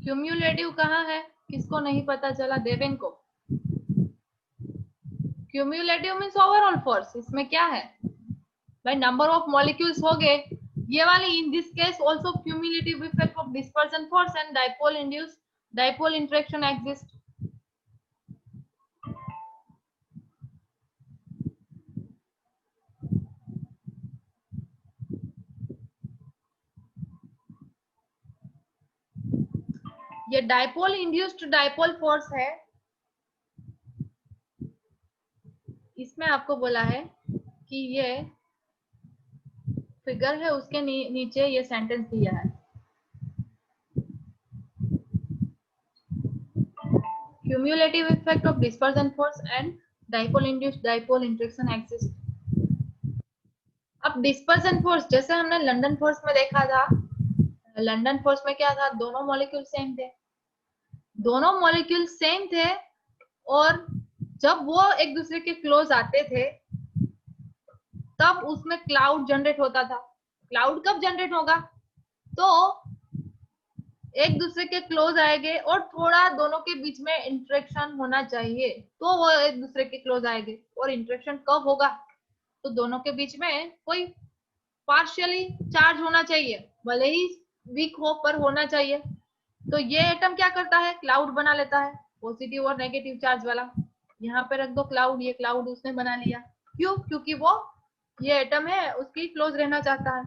Cumulative कहाँ है, किसको नहीं पता चला? देवेन को। Cumulative means overall force. इसमें क्या है भाई, नंबर ऑफ मॉलिक्यूल्स हो गए। ये वाली in this case also cumulative effect of dispersion force and dipole induced dipole interaction exist. ये डाइपोल इंड्यूस्ड डाइपोल फोर्स है। इसमें आपको बोला है कि ये फिगर है, उसके नीचे ये सेंटेंस दिया है, cumulative effect of dispersion force and dipole induced dipole interaction exist. अब डिस्पर्सन फोर्स जैसे हमने लंदन फोर्स में देखा था, लंदन फोर्स में क्या था, दोनों मॉलिक्यूल सेम थे, दोनों मॉलिक्यूल सेम थे, और जब वो एक दूसरे के क्लोज आते थे तब उसमें क्लाउड जनरेट होता था। क्लाउड कब जनरेट होगा, तो एक दूसरे के क्लोज आएंगे और थोड़ा दोनों के बीच में इंटरेक्शन होना चाहिए, तो वो एक दूसरे के क्लोज आएंगे। और इंटरेक्शन कब होगा, तो दोनों के बीच में कोई पार्शियली चार्ज होना चाहिए, भले ही वीक हो पर होना चाहिए। तो ये एटम क्या करता है, क्लाउड बना लेता है, पॉजिटिव और नेगेटिव चार्ज वाला। यहाँ पे रख दो क्लाउड, ये क्लाउड उसने बना लिया। क्यों, क्योंकि वो ये एटम है उसकी क्लोज रहना चाहता है,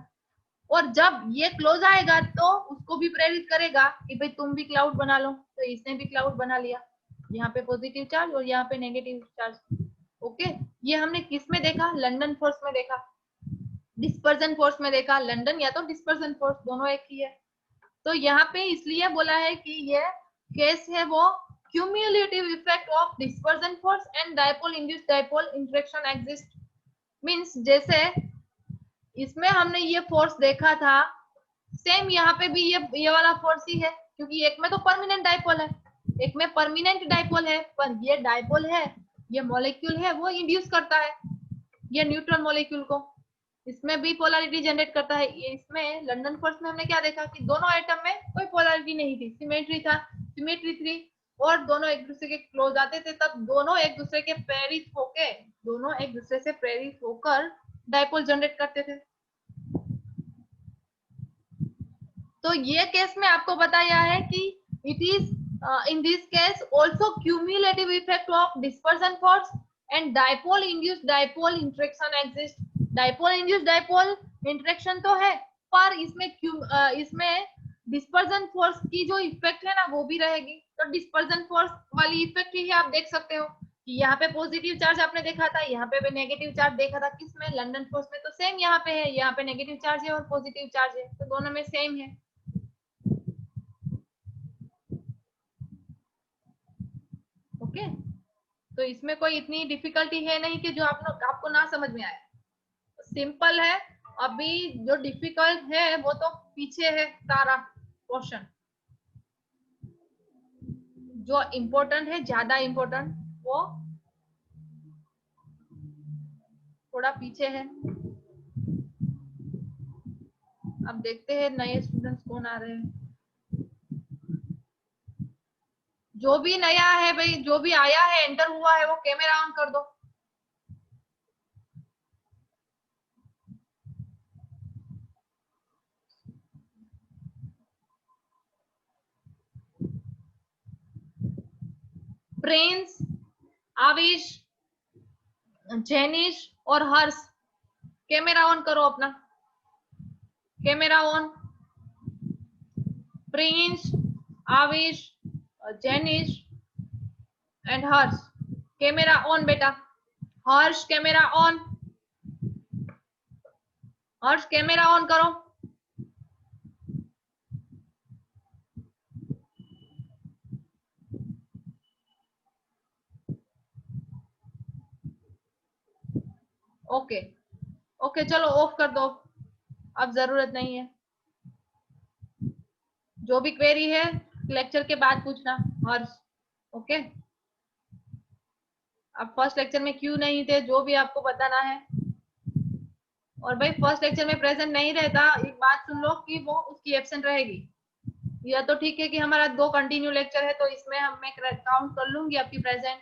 और जब ये क्लोज आएगा तो उसको भी प्रेरित करेगा कि भाई तुम भी क्लाउड बना लो, तो इसने भी क्लाउड बना लिया, यहाँ पे पॉजिटिव चार्ज और यहाँ पे नेगेटिव चार्ज। ओके, ये हमने किस में देखा, लंदन फोर्स में देखा, डिस्पर्जन फोर्स में देखा। लंदन या तो डिस्पर्जन फोर्स, दोनों एक ही है। तो यहाँ पे इसलिए बोला है कि ये केस है वो cumulative effect of dispersion force and dipole induced dipole interaction exist. Means जैसे इसमें हमने ये फोर्स देखा था, सेम यहाँ पे भी ये वाला फोर्स ही है, क्योंकि एक में तो परमानेंट डाइपोल है, एक में परमानेंट डाइपोल है, पर ये डाइपोल है, ये मॉलिक्यूल है वो इंड्यूस करता है ये न्यूट्रॉन मॉलिक्यूल को, इसमें भी पोलैरिटी जनरेट करता है। ये इसमें लंदन फोर्स में हमने क्या देखा कि दोनों एटम में कोई पोलैरिटी नहीं थी, सिमेट्री था, सिमेट्री थी, और दोनों एक दूसरे के क्लोज आते थे तब दोनों एक दूसरे के प्रेरित होके, दोनों एक दूसरे से प्रेरित होकर डाइपोल जनरेट करते थे। तो ये केस में आपको बताया है कि it is in this case also cumulative effect of dispersion force and dipole induced dipole interaction exist. Dipole induced dipole interaction तो है, पर इसमें डिस्पर्सन फोर्स की जो इफेक्ट है ना वो भी रहेगी। तो डिस्पर्सन फोर्स वाली इफेक्ट ही आप देख सकते हो कि यहाँ पे पॉजिटिव चार्ज आपने देखा था, यहाँ पे भी नेगेटिव चार्ज देखा था, किसमें, लंदन फोर्स में। तो सेम यहाँ पे है, यहाँ पे नेगेटिव चार्ज है और पॉजिटिव चार्ज है, तो दोनों में सेम है। ओके, तो इसमें कोई इतनी डिफिकल्टी है नहीं कि जो आपको ना समझ में आए, सिंपल है। अभी जो डिफिकल्ट है वो तो पीछे है सारा क्वेश्चन, जो इम्पोर्टेंट है, ज्यादा इम्पोर्टेंट, वो थोड़ा पीछे है। अब देखते हैं नए स्टूडेंट्स कौन आ रहे हैं। जो भी नया है भाई, जो भी आया है, एंटर हुआ है, वो कैमरा ऑन कर दो। प्रिंस, आविश, जेनिश और हर्ष, कैमरा ऑन करो अपना, camera on. Prince, Avish, Jenish and Harsh, camera on बेटा। Harsh camera on, Harsh camera on करो। ओके ओके, चलो ऑफ कर दो, अब जरूरत नहीं है। जो भी क्वेरी है लेक्चर के बाद पूछना हर्ष। ओके, अब फर्स्ट लेक्चर में क्यों नहीं थे जो भी आपको बताना है। और भाई फर्स्ट लेक्चर में प्रेजेंट नहीं रहता, एक बात सुन लो कि वो उसकी एब्सेंट रहेगी। या तो ठीक है कि हमारा 2 कंटिन्यू लेक्चर है तो इसमें हम मैं काउंट कर लूंगी आपकी प्रेजेंट,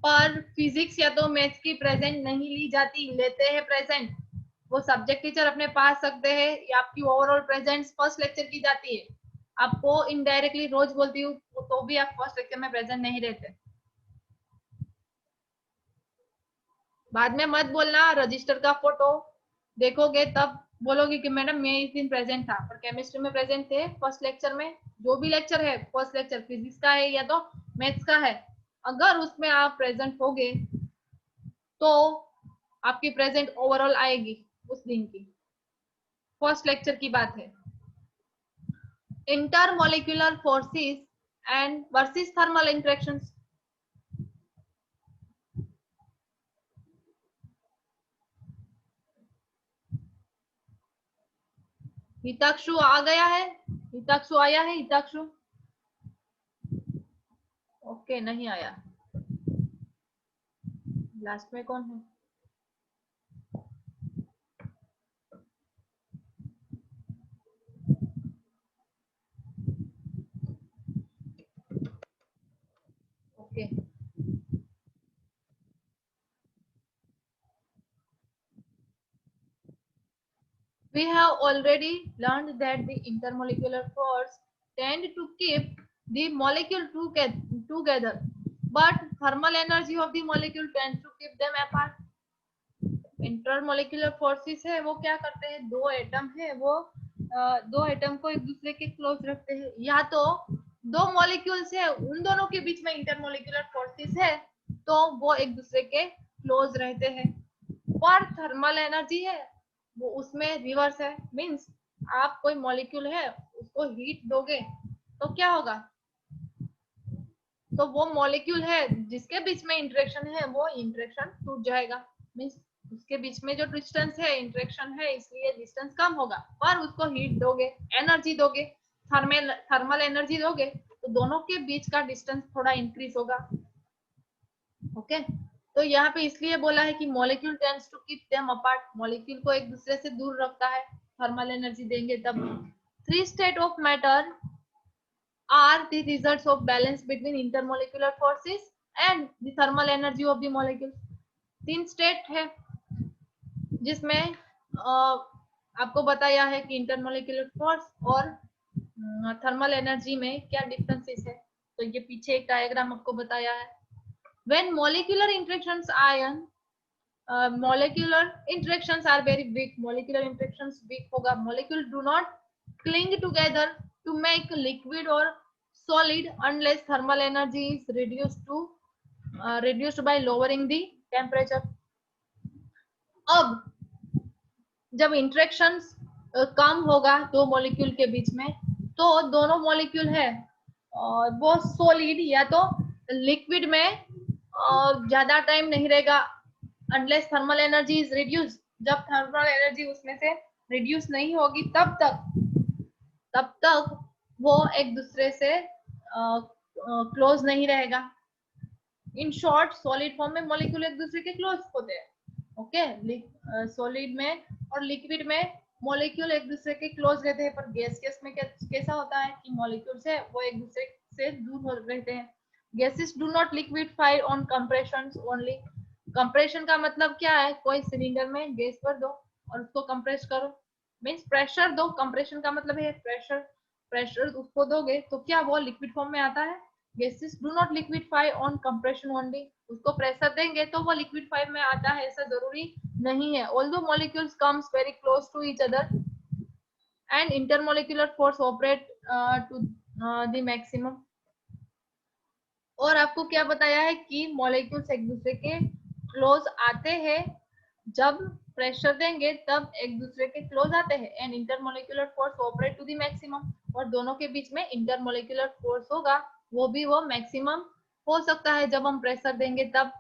पर फिजिक्स या तो मैथ्स की प्रेजेंट नहीं ली जाती, लेते हैं प्रेजेंट, वो सब्जेक्ट टीचर अपने पास रखते हैं, या आपकी ओवरऑल प्रेजेंट फर्स्ट लेक्चर की जाती है। आपको इनडायरेक्टली रोज बोलती हूँ तो भी आप फर्स्ट लेक्चर में प्रेजेंट नहीं रहते। बाद में मत बोलना रजिस्टर का फोटो देखोगे तब बोलोगे कि मैडम मैं इस दिन प्रेजेंट था, पर केमिस्ट्री में प्रेजेंट थे फर्स्ट लेक्चर में। जो भी लेक्चर है, फर्स्ट लेक्चर फिजिक्स का है या तो मैथ्स का है, अगर उसमें आप प्रेजेंट होगे तो आपकी प्रेजेंट ओवरऑल आएगी उस दिन की। फर्स्ट लेक्चर की बात है। Intermolecular forces and versus thermal interactions. Hitakshu आ गया है? हिताक्षु आया है? हिताक्षु ओके, नहीं आया। लास्ट में कौन है? Okay, we have already learned that the intermolecular force tend to keep the molecule together, but thermal energy of the molecule tends to keep them apart. Intermolecular forces है वो क्या करते हैं, दो एटम है वो दो एटम को एक दूसरे के क्लोज रखते हैं, या तो दो मॉलिक्यूल्स है उन दोनों के बीच में इंटरमोलिकुलर फोर्सेस है तो वो एक दूसरे के क्लोज रहते हैं। और थर्मल एनर्जी है वो उसमें रिवर्स है, मींस आप कोई मॉलिक्यूल है उसको हीट दोगे तो क्या होगा, तो वो मॉलिक्यूल है जिसके बीच में इंटरेक्शन है वो इंटरेक्शन टूट जाएगा, मींस उसके बीच में जो डिस्टेंस है इंटरेक्शन है इसलिए डिस्टेंस कम होगा, पर उसको हीट दोगे, एनर्जी दोगे, थर्मल एनर्जी दोगे तो दोनों के बीच का डिस्टेंस थोड़ा इंक्रीज होगा। ओके, तो यहाँ पे इसलिए बोला है कि molecule tends to keep them apart, molecule को एक दूसरे से दूर रखता है थर्मल एनर्जी देंगे तब। Three state of matter are the results of balance between intermolecular forces and the thermal energy of the molecule। तीन स्टेट है जिसमें आपको बताया है कि इंटरमोलिकुलर फोर्स और थर्मल एनर्जी में क्या डिफरेंसेस है, तो ये पीछे एक डायग्राम आपको बताया है। When molecular interactions ion molecular interactions are very weak, molecular interactions weak होगा, molecule do not cling together to make liquid or solid unless thermal energy is reduced by lowering the temperature। अब जब interaction कम होगा दो molecule के बीच में तो दोनों molecule है और वो सॉलिड या तो लिक्विड में ज्यादा टाइम नहीं रहेगा, unless thermal energy is reduce, जब थर्मल एनर्जी उसमें से रिड्यूस नहीं होगी तब तक वो एक दूसरे से क्लोज नहीं रहेगा। इन शॉर्ट सॉलिड फॉर्म में मॉलिक्यूल एक दूसरे के क्लोज होते हैं, ओके, सॉलिड में और लिक्विड में मॉलिक्यूल एक दूसरे के क्लोज रहते हैं, पर गैस में कैसा होता है कि मॉलिक्यूल्स है वो एक दूसरे से दूर रहते हैं। Gases do not liquefy on compression only. Compression का मतलब क्या है, कोई सिलेंडर में गैस भर दो और उसको कंप्रेस करो, मीन्स प्रेशर दो, कंप्रेशन का मतलब है प्रेशर, प्रेशर उसको दोगे तो क्या वो लिक्विड फॉर्म में आता है। Gases do not liquefy on compression only, उसको प्रेशर देंगे तो वो लिक्विड फॉर्म में आता है ऐसा जरूरी नहीं है। Although molecules comes very close to each other and intermolecular force operate to the maximum. और आपको क्या बताया है कि मॉलिक्यूल्स एक दूसरे के क्लोज आते हैं जब प्रेशर देंगे तब एक दूसरे के क्लोज आते हैं, and intermolecular force operate to the maximum, और दोनों के बीच में इंटरमोलिकुलर फोर्स होगा वो भी वो मैक्सिमम हो सकता है जब हम प्रेशर देंगे तब।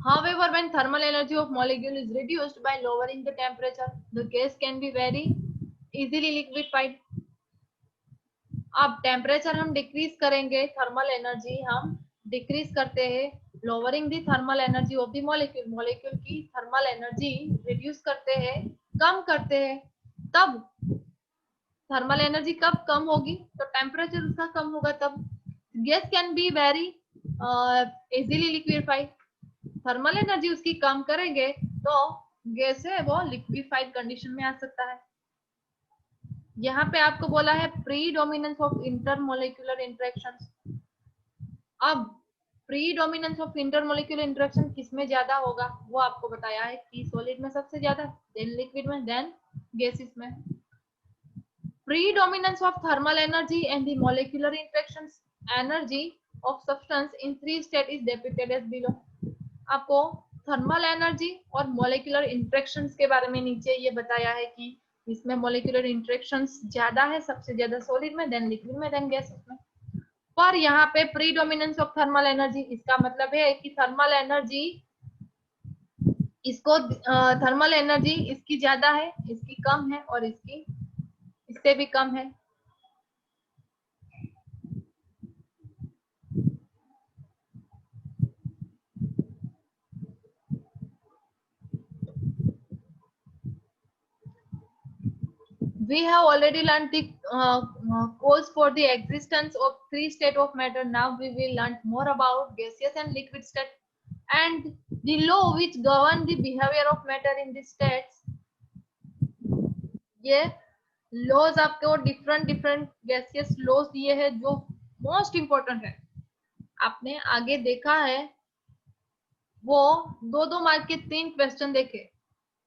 However, when thermal energy of molecule is reduced by lowering the temperature, the gas can be very easily liquefied। अब टेम्परेचर हम डिक्रीज करेंगे, थर्मल एनर्जी हम डिक्रीज करते हैं, lowering the thermal energy of the molecule, molecule की thermal energy reduce करते हैं, कम करते हैं। तब थर्मल एनर्जी कब कम होगी, तो टेम्परेचर उसका कम होगा तब। Gas can be very easily liquefied, thermal energy उसकी कम करेंगे तो गैस है वो लिक्विफाइड कंडीशन में आ सकता है। यहाँ पे आपको बोला है predominance of intermolecular interactions. अब predominance of intermolecular interaction किसमें ज्यादा होगा, वो आपको बताया है कि सॉलिड में सबसे ज्यादा, देन लिक्विड में, देन गैसेस में। Predominance of thermal energy and the molecular interactions energy of substance in three states is depicted as below। आपको थर्मल एनर्जी और मोलिकुलर इंटरेक्शंस के बारे में नीचे ये बताया है कि इसमें मोलिकुलर इंटरेक्शंस ज्यादा है, सबसे ज्यादा सॉलिड में, देन लिक्विड में, देन गैसेस में। पर यहाँ पे प्रीडोमिनेंस ऑफ थर्मल एनर्जी, इसका मतलब है कि थर्मल एनर्जी इसको थर्मल एनर्जी इसकी ज्यादा है, इसकी कम है, और इसकी इससे भी कम है। We have already learned the cause for the existence of three state of matter. Now we will learn more about gaseous and liquid state and the law which govern the behavior of matter in the states। ये laws आपको different different gaseous laws दिए हैं जो most important है, आपने आगे देखा है वो 2-2 मार्क के 3 क्वेश्चन देखे।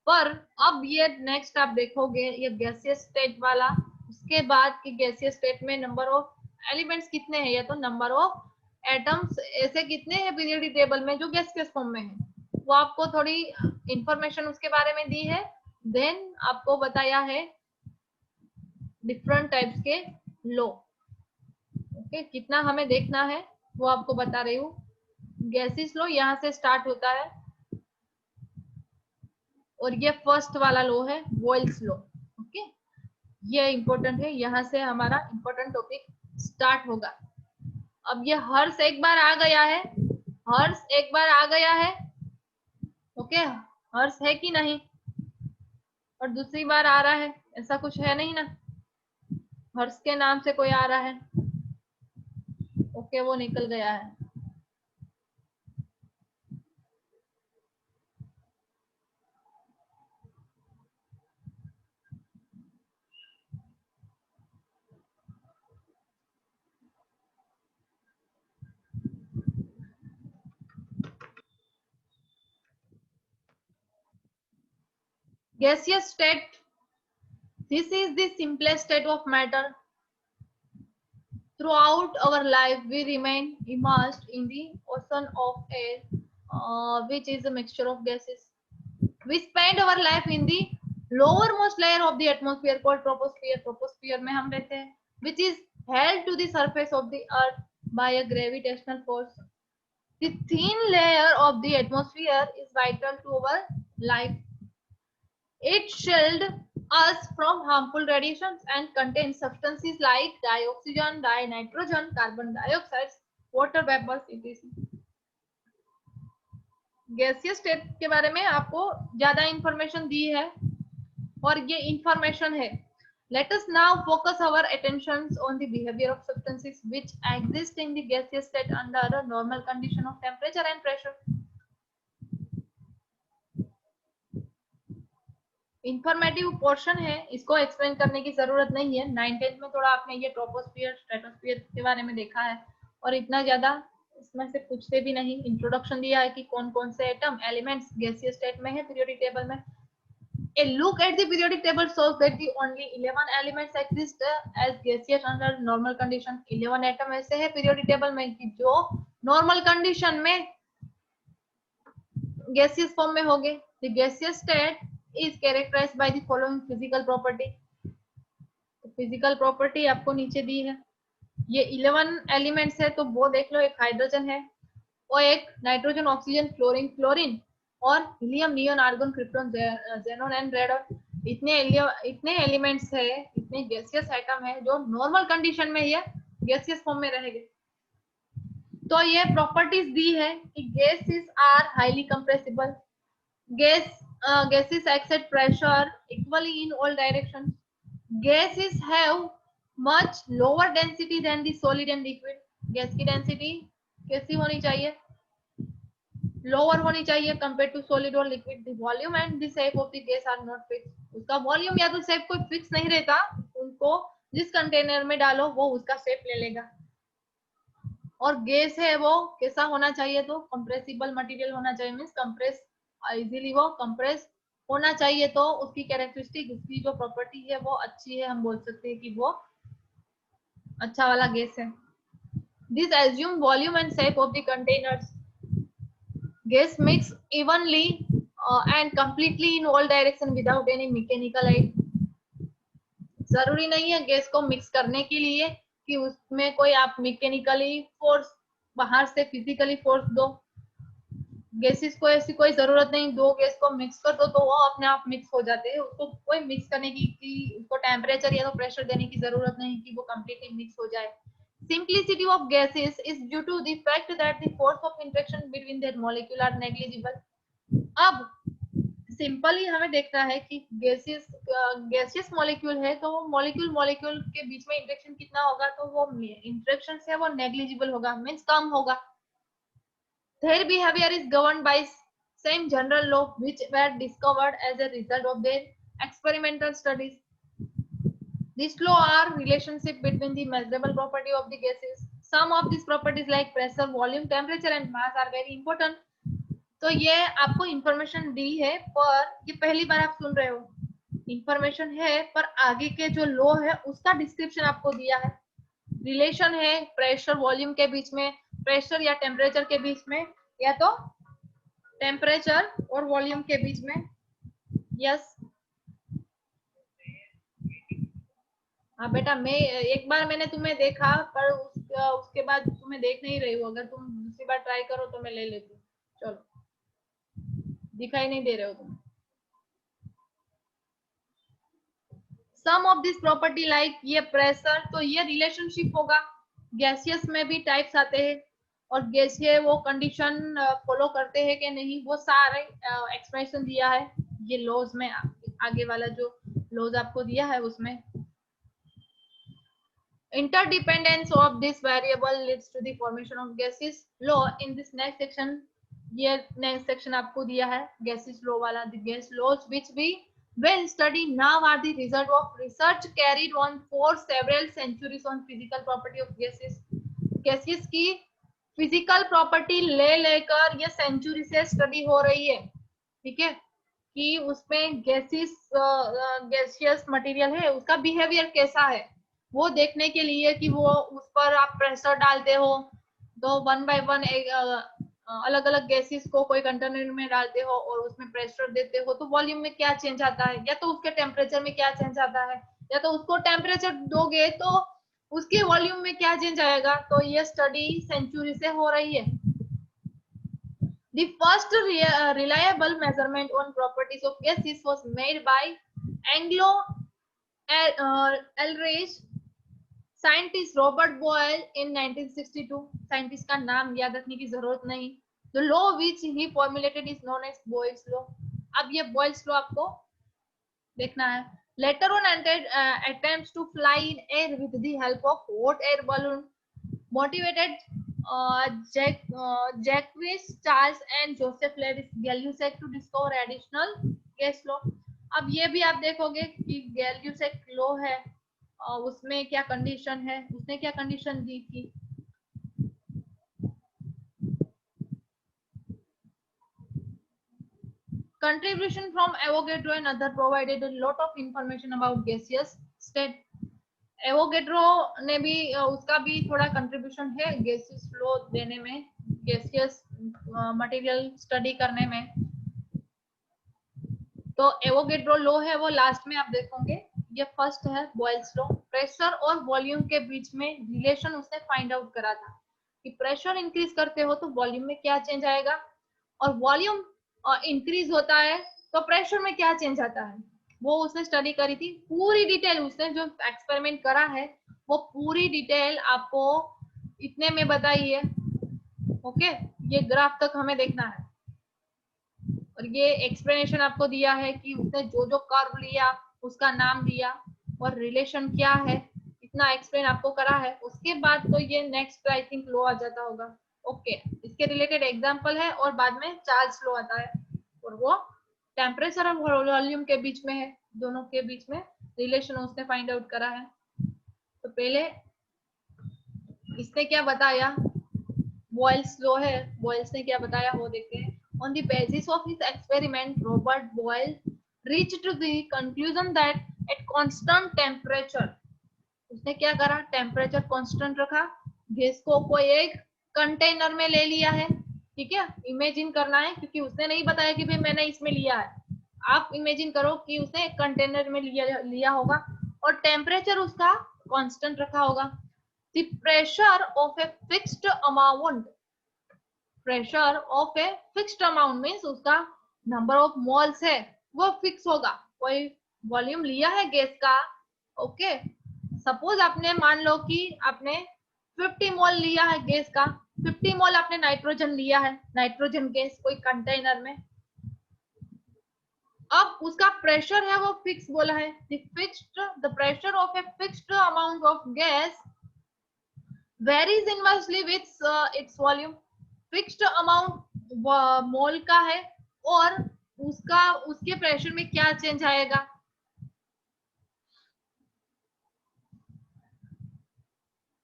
पर अब ये नेक्स्ट आप देखोगे ये गैसियस स्टेट वाला, उसके बाद की गैसियस स्टेट में नंबर ऑफ एलिमेंट्स कितने हैं, या तो नंबर ऑफ एटम्स ऐसे कितने हैं पीरियोडिक टेबल में जो गैसियस फॉर्म में है, वो आपको थोड़ी इंफॉर्मेशन उसके बारे में दी है। देन आपको बताया है डिफरेंट टाइप्स के लो। ओके, कितना हमें देखना है वो आपको बता रही हूँ। गैसियस लो यहाँ से स्टार्ट होता है और ये फर्स्ट वाला लो है बॉयल्स लो। ओके, ये इंपॉर्टेंट है, यहाँ से हमारा इंपॉर्टेंट टॉपिक स्टार्ट होगा। अब ये हर्ष एक बार आ गया है, हर्ष एक बार आ गया है। ओके, हर्ष है कि नहीं, और दूसरी बार आ रहा है, ऐसा कुछ है नहीं ना, हर्ष के नाम से कोई आ रहा है। ओके, वो निकल गया है। Gaseous state, this is the simplest state of matter. Throughout our life, we remain immersed in the ocean of air, which is a mixture of gases. We spend our life in the lowermost layer of the atmosphere called troposphere. Troposphere में हम रहते हैं, which is held to the surface of the earth by a gravitational force. The thin layer of the atmosphere is vital to our life. It shields us from harmful radiations and contains substances like dioxygen, dinitrogen, carbon dioxide, water vapors, etc. Gaseous state के बारे में आपको ज्यादा information दी है और ये information है। Let us now focus our attentions on the behavior of substances which exist in the gaseous state under a normal condition of temperature and pressure. Informative portion है, इसको एक्सप्लेन करने की जरूरत नहीं है। 9th में थोड़ा आपने ये ट्रोपोस्फियर स्ट्रेटोस्फियर के बारे में देखा है और इतना ज्यादा इसमें से पूछते भी नहीं। इंट्रोडक्शन दिया है कि कौन कौन से एटम एलिमेंट्स गैसियस स्टेट में है पीरियोडिक टेबल में। A look at the periodic table shows that the only 11 elements exist as gaseous under normal condition। 11 atom ऐसे है पीरियोडिक टेबल में कि जो नॉर्मल कंडीशन में गैसियस फॉर्म में होंगे। The gaseous state is characterized by the following physical property। तो physical property आपको नीचे दी है। ये 11 एलिमेंट्स है तो वो देख लो, एक हाइड्रोजन है और एक नाइट्रोजन, ऑक्सीजन, फ्लोरीन, क्लोरीन और helium, neon, argon, krypton, xenon and radon. इतने एलिमेंट्स है, इतने गैसियस एटम है जो नॉर्मल कंडीशन में ये गैसियस फॉर्म में रहेंगे। तो ये प्रॉपर्टीज दी है कि gases are highly compressible, gases accept pressure equally in all directions, gases have much lower density than the solid and liquid, gas की डेंसिटी कैसी होनी चाहिए, लोअर होनी चाहिए कंपेयर टू सॉलिड और liquid, the volume and the shape of the gas are not fix, उसका volume या तो शेप कोई फिक्स नहीं रहता, उनको जिस कंटेनर में डालो वो उसका शेप ले लेगा। और गैस है वो कैसा होना चाहिए, तो कंप्रेसिबल मटेरियल होना चाहिए, मींस कंप्रेस इजीली वो कंप्रेस होना चाहिए, तो उसकी कैरेक्टरिस्टिक, उसकी जो प्रॉपर्टी है वो अच्छी है, हम बोल सकते हैं कि वो अच्छा वाला गैस है। This assume volume and shape of the containers, gas mix evenly and completely in all direction without any mechanical aid, जरूरी नहीं है गैस को मिक्स करने के लिए कि उसमें कोई आप मैकेनिकली फोर्स, बाहर से फिजिकली फोर्स दो, गैसेस को ऐसी कोई जरूरत नहीं, दो गैस को मिक्स कर दो तो वो अपने आप मिक्स हो जाते हैं, उसको कोई मिक्स करने की उसको टेम्परेचर या तो प्रेशर देने की जरूरत नहीं कि वो कंप्लीटली मिक्स हो जाए। Simplicity of gases is due to the fact that the force of interaction between their molecule are negligible. अब सिंपली हमें देखना है कि गैसियस मॉलिक्यूल है तो वो मॉलिक्यूल मॉलिक्यूल के बीच में इंटरेक्शन कितना होगा, तो वो इंटरेक्शन है वो नेग्लिजिबल होगा, मीन्स कम होगा। Their behavior is governed by same general law which were discovered as a result of their experimental studies. These law are relationship between the measurable property of the gases. Some of these properties like pressure, volume, temperature and mass are very important. तो ये आपको information दी है, पर ये पहली बार आप सुन रहे हो, इंफॉर्मेशन है पर आगे के जो लॉ है उसका डिस्क्रिप्शन आपको दिया है। रिलेशन है प्रेशर वॉल्यूम के बीच में, प्रेशर या टेम्परेचर के बीच में, या तो टेम्परेचर और वॉल्यूम के बीच में। यस हाँ बेटा, मैं एक बार मैंने तुम्हें देखा पर उसके बाद तुम्हें देख नहीं रही हो, अगर तुम दूसरी बार ट्राई करो तो मैं ले लेती हूँ। चलो, दिखाई नहीं दे रहे हो तुम। सम ऑफ दिस प्रॉपर्टी लाइक ये प्रेशर, तो ये रिलेशनशिप होगा, गैसियस में भी टाइप्स आते हैं और गैसीय वो कंडीशन फॉलो करते हैं कि नहीं, वो सारे एक्सप्रेशन दिया है ये लॉज में, आगे वाला जो लॉज आपको दिया है उसमें। Interdependence of this variable leads to the formation of gases law in this next section, ये next section आपको दिया है gases law वाला, the gas laws which we will study now are the result of research carried on for several centuries on physical property of gases. gases की physical property ले लेकर ये century से study हो रही है, ठीक है, कि उसमें गैसियस मटेरियल है उसका बिहेवियर कैसा है, वो देखने के लिए कि वो उस पर आप प्रेशर डालते हो तो वन बाय वन अलग अलग गैसेस को कोई कंटेनर में डालते हो और उसमें प्रेशर देते हो तो वॉल्यूम में क्या चेंज आता है, या तो उसके टेम्परेचर में क्या चेंज आता है, या तो उसको टेम्परेचर दोगे तो उसके वॉल्यूम में क्या चेंज आएगा। तो ये स्टडी सेंचुरी से हो रही है। The first reliable measurement on properties of gases was made by Anglo Eldridge scientist Robert Boyle in 1962। Scientist का नाम याद रखने की जरूरत नहीं। The law which he formulated is known as Boyle's law। अब ये Boyle's law आपको देखना है। Later on attempts to fly in air with the help of hot air balloon motivated Jacques Charles and Joseph Lewis Gay-Lussac to discover additional gas law। अब ये भी आप देखोगे कि Gay-Lussac law है, उसमें क्या कंडीशन है, उसने क्या कंडीशन दी थी। Contribution from Avogadro and other provided a lot of information about gaseous state। Avogadro ने भी उसका भी थोड़ा कंट्रीब्यूशन है गैसियस फ्लो देने में, गैसियस मटेरियल स्टडी करने में। तो एवोगेड्रो लो है वो लास्ट में आप देखोगे। ये फर्स्ट है बॉयल्स लो। प्रेशर और वॉल्यूम के बीच में रिलेशन उसने फाइंड आउट करा था कि प्रेशर इंक्रीज करते हो तो वॉल्यूम में क्या चेंज आएगा, और वॉल्यूम इंक्रीज होता है तो प्रेशर में क्या चेंज आता है, वो उसने स्टडी करी थी, पूरी डिटेल उसने जो एक्सपेरिमेंट करा है वो पूरी डिटेल आपको इतने में बताई है। ओके, ये ग्राफ तक हमें देखना है और ये एक्सप्लेनेशन आपको दिया है कि उसने जो जो कर्व लिया उसका नाम दिया और रिलेशन क्या है, इतना एक्सप्लेन आपको करा है। उसके बाद तो ये नेक्स्ट आई थिंक लो आ जाता होगा। ओके, इसके रिलेटेड एग्जांपल है और बाद में चार्ल्स लो आता है और वो टेम्परेचर और वॉल्यूम के बीच में है, दोनों के बीच में रिलेशन उसने फाइंड आउट करा है। तो पहले इसने क्या बताया, बॉयल्स लो है, बॉयल्स ने क्या बताया वो देखते हैं। On the basis of his experiment, Robert Boyle reached to the conclusion that at constant temperature, उसने क्या करा, टेम्परेचर कांस्टेंट रखा, गैस को कोई एक कंटेनर में ले लिया है, ठीक है, इमेजिन करना है क्योंकि उसने नहीं बताया कि भाई मैंने इसमें लिया है, आप इमेजिन करो कि उसने एक कंटेनर में लिया होगा और टेम्परेचर उसका कांस्टेंट रखा होगा। The pressure of a fixed amount, pressure of a fixed amount means उसका नंबर ऑफ मोल्स है वो फिक्स होगा, कोई वॉल्यूम लिया है गैस का। ओके, सपोज आपने मान लो कि आपने 50 मोल लिया है गैस का, 50 मोल आपने नाइट्रोजन लिया है, नाइट्रोजन गैस कोई कंटेनर में। अब उसका प्रेशर है वो फिक्स बोला है, the pressure of a fixed amount of gas varies inversely with its volume. Fixed amount mole का है और उसका उसके प्रेशर में क्या चेंज आएगा,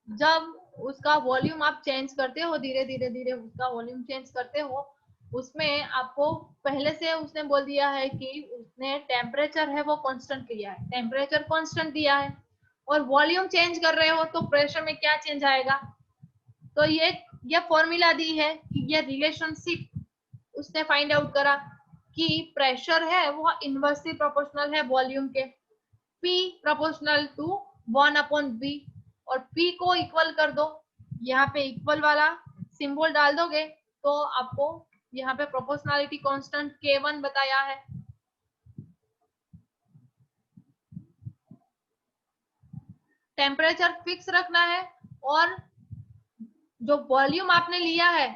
जब उसका वॉल्यूम आप चेंज करते हो, धीरे धीरे धीरे उसका वॉल्यूम चेंज करते हो, उसमें आपको पहले से उसने बोल दिया है कि उसने टेम्परेचर है वो कांस्टेंट लिया है, टेम्परेचर कांस्टेंट दिया है और वॉल्यूम चेंज कर रहे हो तो प्रेशर में क्या चेंज आएगा। तो ये फॉर्मूला दी है कि ये रिलेशनशिप उसने फाइंड आउट करा कि प्रेशर है वो इनवर्सली प्रोपोर्शनल है वॉल्यूम के, P प्रोपोर्शनल टू 1/V और P को इक्वल कर दो, यहाँ पे इक्वल वाला सिंबल डाल दोगे तो आपको यहाँ पे प्रोपोर्शनलिटी कांस्टेंट K1 बताया है। टेम्परेचर फिक्स रखना है और जो वॉल्यूम आपने लिया है,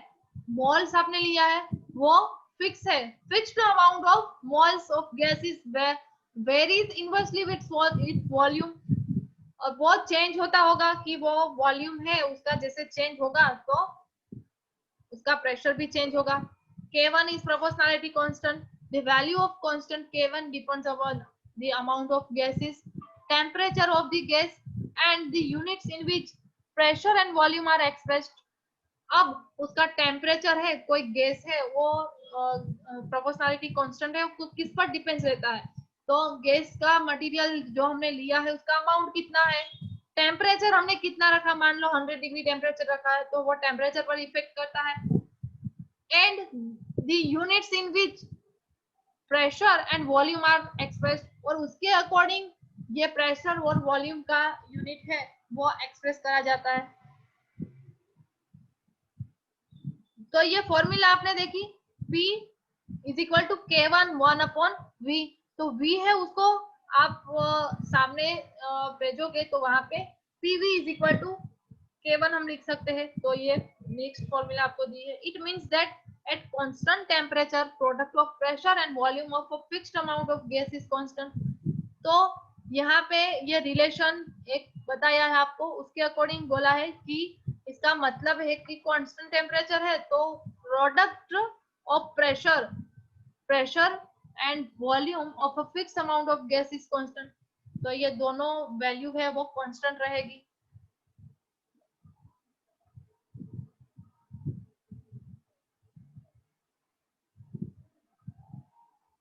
मोल्स आपने लिया है वो फिक्स है, fixed amount of moles of gases varies inversely with its volume, और वो चेंज होता होगा कि वो वॉल्यूम है उसका जैसे चेंज होगा तो उसका प्रेशर भी चेंज होगा। K1 is proportionality constant. The value of constant K1 depends upon the amount of gases, temperature of the gas and the units in which pressure and volume are expressed. अब उसका temperature है, कोई gas है, वो proportionality constant है, वो किस पर डिपेंड रहता है, तो गैस का मटेरियल जो हमने लिया है उसका अमाउंट कितना है, टेम्परेचर हमने कितना रखा, मान लो 100 डिग्री टेम्परेचर रखा है तो वो टेम्परेचर पर इफेक्ट करता है, and the units in which pressure and volume are expressed, और उसके अकॉर्डिंग ये प्रेशर और वॉल्यूम का यूनिट है वो एक्सप्रेस करा जाता है। तो ये फॉर्मूला आपने देखी, P is equal to K1 1/V, तो V है उसको आप सामने भेजोगे तो वहां पे PV is equal to K1 हम लिख सकते हैं, तो ये नेक्स्ट फॉर्मूला आपको दी है। It means that at constant temperature product of pressure and volume of a fixed amount of gas is constant। तो यहाँ पे ये रिलेशन एक बताया है आपको, उसके अकॉर्डिंग बोला है कि इसका मतलब है कि कांस्टेंट टेम्परेचर है तो product of pressure and volume of a fix amount of gas is constant, तो ये दोनों वैल्यू है वो कांस्टेंट रहेगी।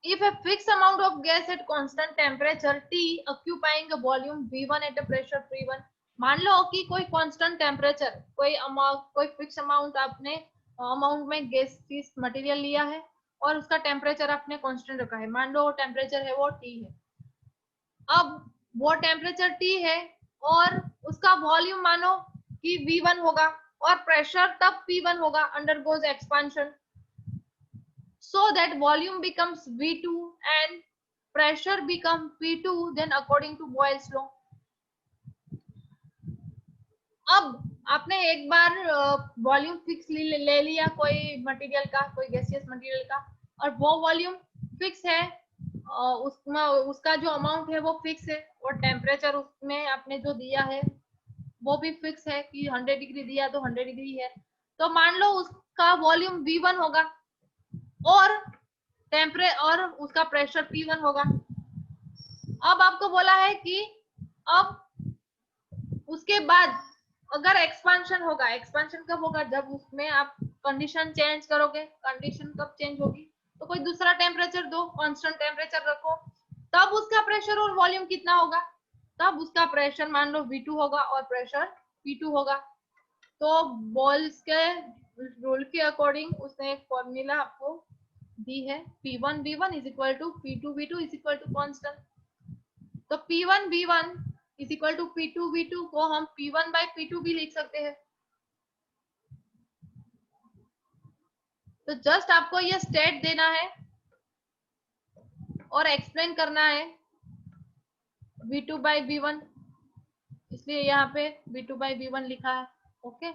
If a fixed amount of gas at constant temperature T occupying a volume V1 at a pressure P1, मान लो कि कोई constant temperature, कोई अमाउंट, कोई फिक्स अमाउंट आपने अमाउंट में गैस चीज मटेरियल लिया है और उसका टेम्परेचर आपने कांस्टेंट रखा है, मान लो टेम्परेचर है वो T है। अब वो टेम्परेचर T है और उसका वॉल्यूम मानो कि V1 होगा और प्रेशर तब P1 होगा, undergoes expansion, so that volume becomes V2 and pressure become P2 then according to Boyle's law. अब आपने एक बार वॉल्यूम फिक्स ले लिया कोई मटेरियल का, कोई गैसियस मटेरियल का, और वो वॉल्यूम फिक्स है, उसमें उसका जो अमाउंट है वो फिक्स है, और टेम्परेचर उसमें आपने जो दिया है वो भी फिक्स है कि 100 डिग्री दिया तो 100 डिग्री है। तो मान लो उसका वॉल्यूम V1 होगा और और उसका प्रेशर P1 होगा। अब आपको बोला है कि अब उसके बाद अगर एक्सपांशन होगा, एक्सपांशन कब होगा, जब उसमें आप कंडीशन चेंज करोगे। कंडीशन कब चेंज होगी, तो कोई दूसरा टेम्परेचर दो, कांस्टेंट टेम्परेचर रखो, तब उसका प्रेशर और वॉल्यूम कितना होगा, तब उसका प्रेशर मान लो V2 होगा और प्रेशर P2 होगा। तो बॉयल्स के रूल के अकॉर्डिंग उसने एक फॉर्मूला आपको दी है, P1 V1 is equal to P2 V2 is equal to constant. तो P1 V1 is equal to P2 V2 को हम P1 बाय P2 भी लिख सकते हैं। तो जस्ट आपको ये स्टेट देना है और एक्सप्लेन करना है V2 बाय V1, इसलिए यहाँ पे V2 बाय V1 लिखा है। ओके,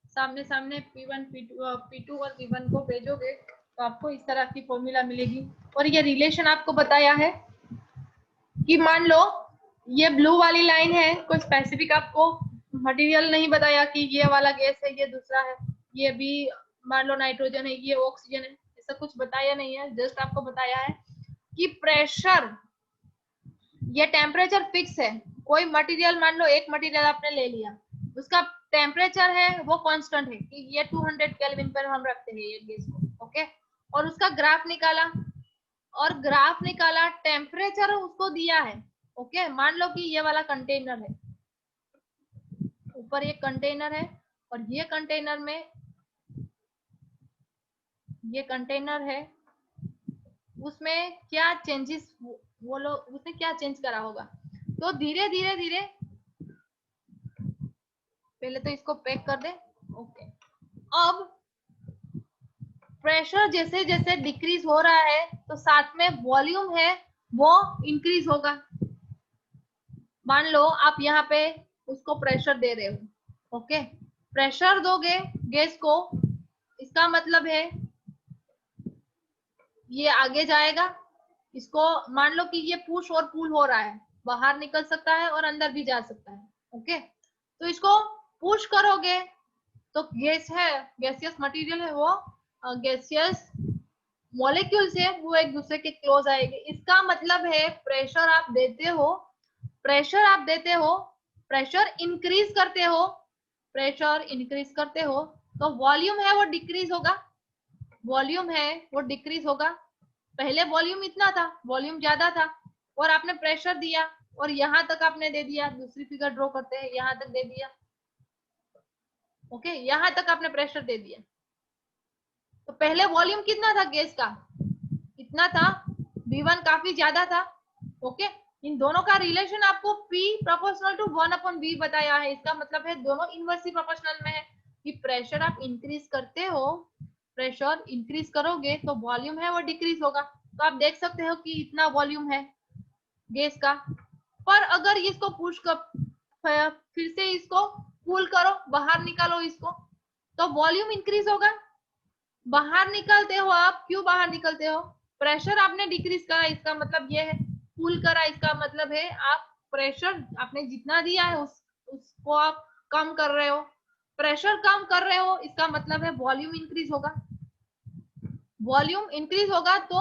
सामने सामने P1 P2 और V1 को भेजोगे तो आपको इस तरह की फॉर्मूला मिलेगी। और ये रिलेशन आपको बताया है कि मान लो ये ब्लू वाली लाइन है, कोई स्पेसिफिक आपको मटेरियल नहीं बताया कि ये वाला गैस है, ये दूसरा है, ये भी मान लो नाइट्रोजन है, ये ऑक्सीजन है, ऐसा कुछ बताया नहीं है। जस्ट आपको बताया है कि प्रेशर, ये टेम्परेचर फिक्स है। कोई मटेरियल, मान लो एक मटेरियल आपने ले लिया, उसका टेम्परेचर है वो कांस्टेंट है कि ये 200 केल्विन पर हम रखते हैं ये गैस को। ओके, और उसका ग्राफ निकाला, और ग्राफ निकाला, टेम्परेचर उसको दिया है। ओके, मान लो कि ये वाला कंटेनर है, ऊपर ये कंटेनर है, और ये कंटेनर में ये कंटेनर है, उसमें क्या चेंजेस वो लोग, उसने क्या चेंज करा होगा। तो धीरे धीरे धीरे पहले तो इसको पैक कर दे। ओके, अब प्रेशर जैसे जैसे डिक्रीज हो रहा है तो साथ में वॉल्यूम है वो इंक्रीज होगा। मान लो आप यहाँ पे उसको प्रेशर दे रहे हो। ओके, प्रेशर दोगे गैस को, इसका मतलब है ये आगे जाएगा। इसको मान लो कि ये पुश और पुल हो रहा है, बाहर निकल सकता है और अंदर भी जा सकता है। ओके, तो इसको पुश करोगे तो गैस है, गैसियस मटेरियल है, वो गैसियस मॉलिक्यूल्स है वो एक दूसरे के क्लोज आएंगे। इसका मतलब है प्रेशर आप देते हो, प्रेशर आप देते हो, प्रेशर इंक्रीज करते हो, प्रेशर इंक्रीज करते हो, तो वॉल्यूम है वो डिक्रीज होगा, वॉल्यूम है वो डिक्रीज होगा। पहले वॉल्यूम इतना था, वॉल्यूम ज्यादा था, और आपने प्रेशर दिया और यहां तक आपने दे दिया, दूसरी फिगर ड्रॉ करते हैं, यहां तक दे दिया। ओके, यहां तक आपने प्रेशर दे दिया। तो पहले वॉल्यूम कितना था गैस का, इतना था, V1 काफी ज्यादा था। ओके, इन दोनों का रिलेशन आपको P प्रोपोर्शनल टू 1/V बताया है। इसका मतलब है दोनों इनवर्सली प्रोपोर्शनल में है कि प्रेशर आप इंक्रीज करते हो, प्रेशर इंक्रीज करोगे तो वॉल्यूम है वो डिक्रीज होगा। तो आप देख सकते हो कि इतना वॉल्यूम है गैस का, पर अगर इसको पुश कर फिर से इसको कूल करो, बाहर निकालो इसको, तो वॉल्यूम इंक्रीज होगा। बाहर निकलते हो आप, क्यों बाहर निकलते हो, प्रेशर आपने डिक्रीज करा, इसका मतलब ये है, कूल करा, इसका मतलब है आप प्रेशर आपने जितना दिया है उसको आप कम कर रहे हो, प्रेशर कम कर रहे हो, इसका मतलब है वॉल्यूम इंक्रीज होगा। वॉल्यूम इंक्रीज होगा तो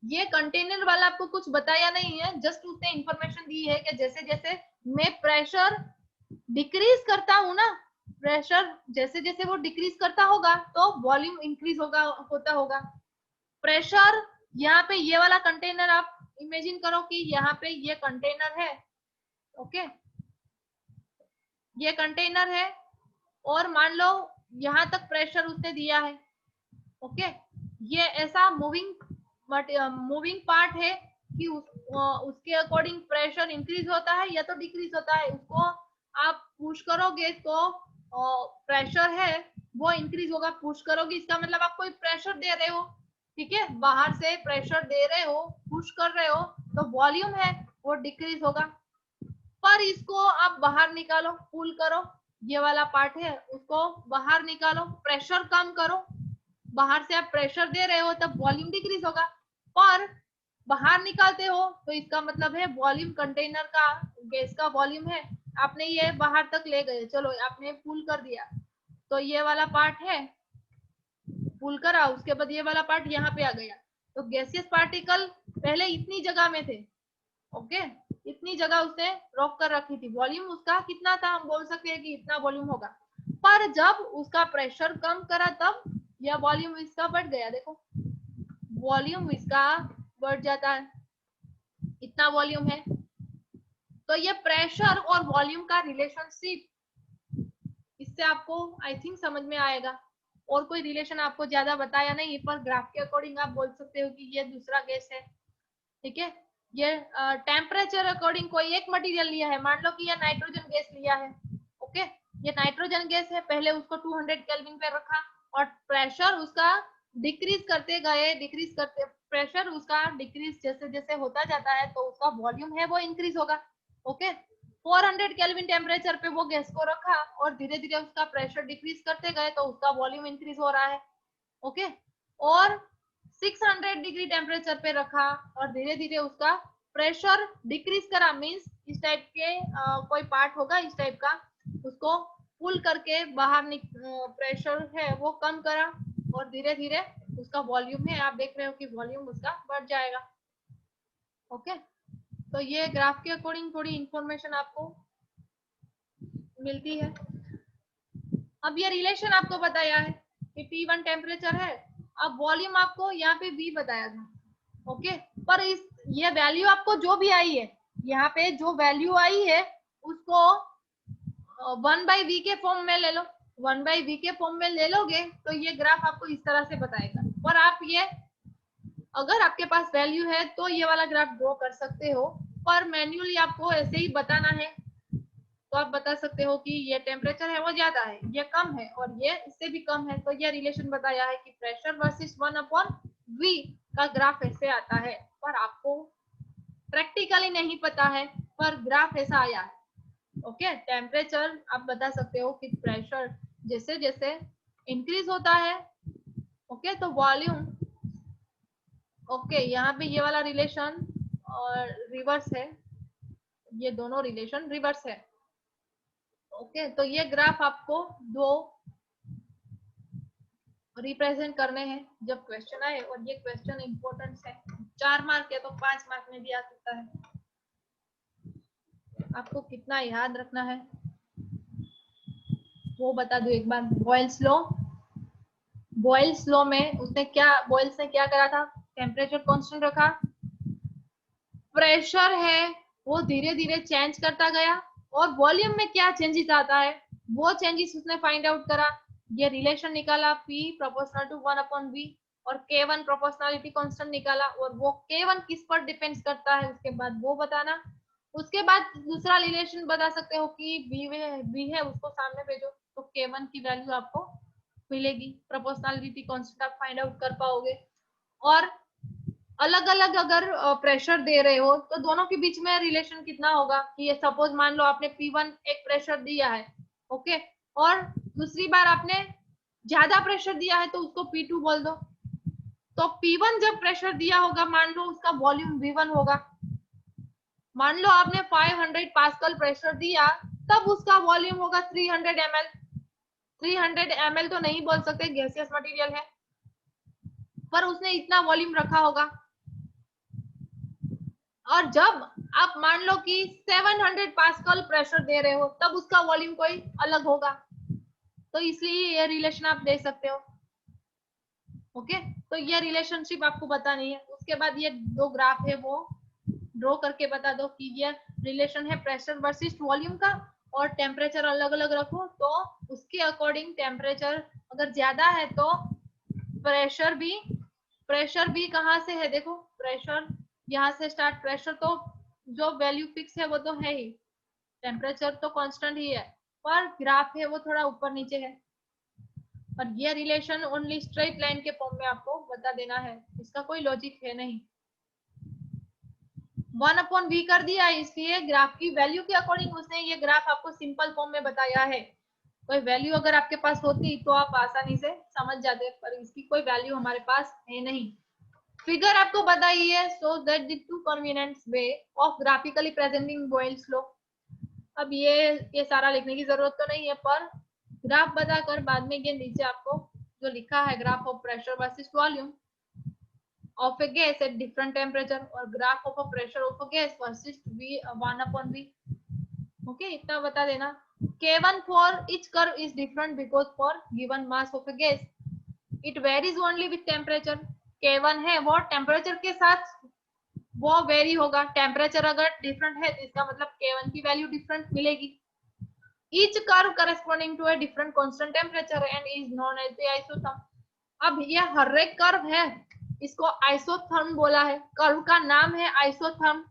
ये कंटेनर वाला आपको कुछ बताया नहीं है, जस्ट उसने इंफॉर्मेशन दी है कि जैसे जैसे मैं प्रेशर डिक्रीज करता हूं ना, प्रेशर जैसे जैसे वो डिक्रीज करता होगा तो वॉल्यूम इंक्रीज होगा, होता होगा। प्रेशर यहाँ पे ये वाला कंटेनर आप इमेजिन करो कि यहाँ पे ये कंटेनर है। ओके, ये कंटेनर है और मान लो यहाँ तक प्रेशर उसने दिया है। ओके, ये ऐसा मूविंग पार्ट है कि उसके अकॉर्डिंग प्रेशर इंक्रीज होता है या तो डिक्रीज होता है। उसको आप पुश करोगे तो प्रेशर है वो इंक्रीज होगा, पुश करोगे इसका मतलब आप कोई प्रेशर दे रहे हो। ठीक है, बाहर से प्रेशर दे रहे हो, पुश कर रहे हो, तो वॉल्यूम है वो डिक्रीज होगा। पर इसको आप बाहर निकालो, पुल करो, ये वाला पार्ट है उसको बाहर निकालो, प्रेशर कम करो, बाहर से आप प्रेशर दे रहे हो तब वॉल्यूम डिक्रीज होगा। पर बाहर निकालते हो तो इसका मतलब है वॉल्यूम, कंटेनर का गैस का वॉल्यूम है, आपने ये बाहर तक ले गए, चलो आपने पुल कर दिया, तो ये वाला पार्ट है पुल करा, उसके बाद ये वाला पार्ट यहाँ पे आ गया, तो गैसियस पार्टिकल पहले इतनी जगह में थे, ओके, इतनी जगह उसने रोक कर रखी थी, वॉल्यूम उसका कितना था, हम बोल सकते हैं कि इतना वॉल्यूम होगा। पर जब उसका प्रेशर कम करा तब यह वॉल्यूम इसका बढ़ गया, देखो वॉल्यूम इसका बढ़ जाता है, इतना वॉल्यूम है। तो ये प्रेशर और वॉल्यूम का रिलेशनशिप, इससे आपको आई थिंक समझ में आएगा। और कोई रिलेशन आपको ज्यादा बताया नहीं, पर ग्राफ के अकॉर्डिंग आप बोल सकते हो कि ये दूसरा गैस है, ठीक है। ये टेम्परेचर अकॉर्डिंग कोई एक मटेरियल लिया है, मान लो कि ये नाइट्रोजन गैस लिया है, ओके, ये नाइट्रोजन गैस है, पहले उसको 200 केल्विन पे रखा और प्रेशर उसका डिक्रीज करते गए, डिक्रीज करते, प्रेशर उसका डिक्रीज जैसे जैसे होता जाता है तो उसका वॉल्यूम है वो इंक्रीज होगा, ओके। 400 केल्विन टेम्परेचर पे वो गैस को रखा और धीरे धीरे उसका प्रेशर डिक्रीज करते गए तो उसका वॉल्यूम इंक्रीज हो रहा है, ओके। और 600 डिग्री टेम्परेचर पे रखा और धीरे धीरे उसका प्रेशर डिक्रीज करा, मींस इस टाइप के कोई पार्ट होगा इस टाइप का, उसको पुल करके बाहर प्रेशर है वो कम करा और धीरे धीरे उसका वॉल्यूम है, आप देख रहे हो कि वॉल्यूम उसका बढ़ जाएगा, ओके। तो ये ग्राफ के अकॉर्डिंग थोड़ी इंफॉर्मेशन आपको मिलती है। अब ये रिलेशन आपको बताया है कि T1 टेम्परेचर है, अब वॉल्यूम आपको यहाँ पे V बताया था, ओके। पर इस ये वैल्यू आपको जो भी आई है, यहाँ पे जो वैल्यू आई है उसको 1/V के फॉर्म में ले लो, 1/V के फॉर्म में ले लोगे तो ये ग्राफ आपको इस तरह से बताएगा। पर आप ये अगर आपके पास वैल्यू है तो ये वाला ग्राफ ड्रॉ कर सकते हो, पर मैन्युअली आपको ऐसे ही बताना है तो आप बता सकते हो कि ये टेम्परेचर है वो ज्यादा है, ये कम है और ये इससे भी कम है, तो ये रिलेशन बताया है कि प्रेशर वर्सेस 1/V का ग्राफ ऐसे आता है। पर आपको प्रैक्टिकली नहीं पता है पर ग्राफ ऐसा आया है, ओके। टेम्परेचर आप बता सकते हो कि प्रेशर जैसे जैसे इंक्रीज होता है, ओके, तो वॉल्यूम, ओके, यहाँ पे ये वाला रिलेशन और रिवर्स है, ये दोनों रिलेशन रिवर्स है, ओके। तो ये ग्राफ आपको दो रिप्रेजेंट करने हैं जब क्वेश्चन आए, और ये क्वेश्चन इंपॉर्टेंट है, 4 मार्क है तो 5 मार्क में भी आ सकता है, आपको कितना याद रखना है वो बता दो एक बार। बॉयल्स लॉ, बॉयल्स लॉ में उसने क्या, बॉयल्स ने क्या करा था, टेम्परेचर कांस्टेंट रखा, प्रेशर है वो धीरे धीरे चेंज करता गया और वॉल्यूम में क्या चेंजेस आता है वो चेंजेस उसने फाइंड आउट करा, ये रिलेशन निकाला P प्रोपोर्शनल टू 1/V और K1 प्रोपोर्शनलिटी कांस्टेंट निकाला, और वो K1 किस पर डिपेंड करता है उसके बाद वो बताना। उसके बाद दूसरा रिलेशन बता सकते हो कि V है उसको सामने भेजो तो K1 की वैल्यू आपको मिलेगी, प्रोपोर्शनलिटी कांस्टेंट आप फाइंड आउट कर पाओगे। और अलग अलग अगर प्रेशर दे रहे हो तो दोनों के बीच में रिलेशन कितना होगा, कि ये सपोज मान लो आपने P1 एक प्रेशर दिया है, ओके, और दूसरी बार आपने ज्यादा प्रेशर दिया है तो उसको P2 बोल दो, तो P1 जब प्रेशर दिया होगा मान लो उसका वॉल्यूम V1 होगा, मान लो आपने 500 पास्कल प्रेशर दिया तब उसका वॉल्यूम होगा 300 ml, 300 ml तो नहीं बोल सकते गैसियस मटेरियल है, पर उसने इतना वॉल्यूम रखा होगा। और जब आप मान लो कि 700 पास्कल प्रेशर दे रहे हो तब उसका वॉल्यूम कोई अलग होगा, तो इसलिए ये रिलेशन आप दे सकते हो, ओके। तो ये रिलेशनशिप आपको बतानी है। उसके बाद ये दो ग्राफ है वो ड्रॉ करके बता दो कि ये रिलेशन है प्रेशर वर्सेस वॉल्यूम का, और टेम्परेचर अलग अलग रखो तो उसके अकॉर्डिंग टेम्परेचर अगर ज्यादा है तो प्रेशर भी, प्रेशर भी कहाँ से है, देखो प्रेशर यहाँ से स्टार्ट, प्रेशर तो जो वैल्यू फिक्स है वो तो है ही, टेम्परेचर तो कांस्टेंट ही है, पर ग्राफ है वो थोड़ा ऊपर नीचे है, और ये रिलेशन ओनली स्ट्रेट लाइन के फॉर्म में आपको बता देना है, इसका कोई लॉजिक है नहीं। 1/v कर दिया, इसलिए ग्राफ की वैल्यू के अकॉर्डिंग उसने ये ग्राफ आपको सिंपल फॉर्म में बताया है। कोई वैल्यू अगर आपके पास होती तो आप आसानी से समझ जाते, पर इसकी कोई वैल्यू हमारे पास है नहीं। फिगर आपको बताई है, so that the two convenient way of graphically presenting Boyle's law. अब ये सारा लिखने की जरूरत तो नहीं है, पर ग्राफ बताकर बाद में ये नीचे आपको जो लिखा है graph of pressure versus volume of a gas at different temperature और graph of a pressure of a gas versus v 1/v. Okay, इतना बता देना। K1 for each curve is different because for given mass of a gas it varies only with temperature. K1 है वो temperature के साथ वो very होगा, temperature अगर डिफरेंट है तो इसका मतलब K1 की वैल्यू डिफरेंट मिलेगी। Each curve corresponding to a different constant temperature and is known as the isotherm. अब ये हर एक कर्व है, इसको आइसोथर्म बोला है। कर्व का नाम है आइसोथर्म,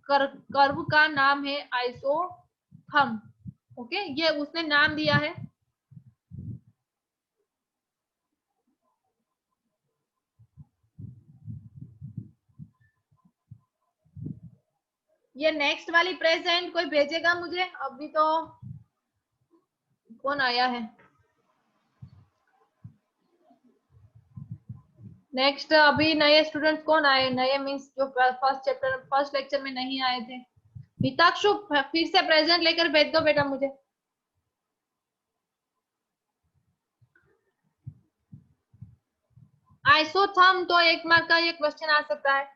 कर्व का नाम है आइसोथर्म। ओके, ये उसने नाम दिया है। ये नेक्स्ट वाली प्रेजेंट कोई भेजेगा मुझे? अभी तो कौन आया है नेक्स्ट? अभी नए स्टूडेंट कौन आए? नए मीन्स जो फर्स्ट चैप्टर फर्स्ट लेक्चर में नहीं आए थे। मिताक्षु फिर से प्रेजेंट लेकर भेज दो बेटा मुझे। आइसोथर्म तो एक मार्क का ये क्वेश्चन आ सकता है।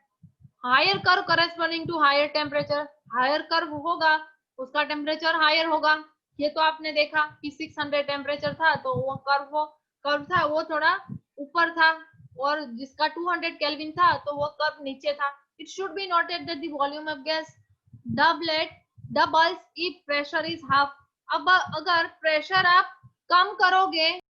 Higher curve corresponding to higher temperature, higher curve होगा उसका टेम्परेचर हायर होगा। ये तो आपने देखा कि 600 टेम्परेचर था तो वो कर्व था वो थोड़ा ऊपर था, और जिसका 200 केल्विन था तो वो कर्व नीचे था। It should be noted that the volume of gas doubles if pressure is half. अब अगर प्रेशर आप कम करोगे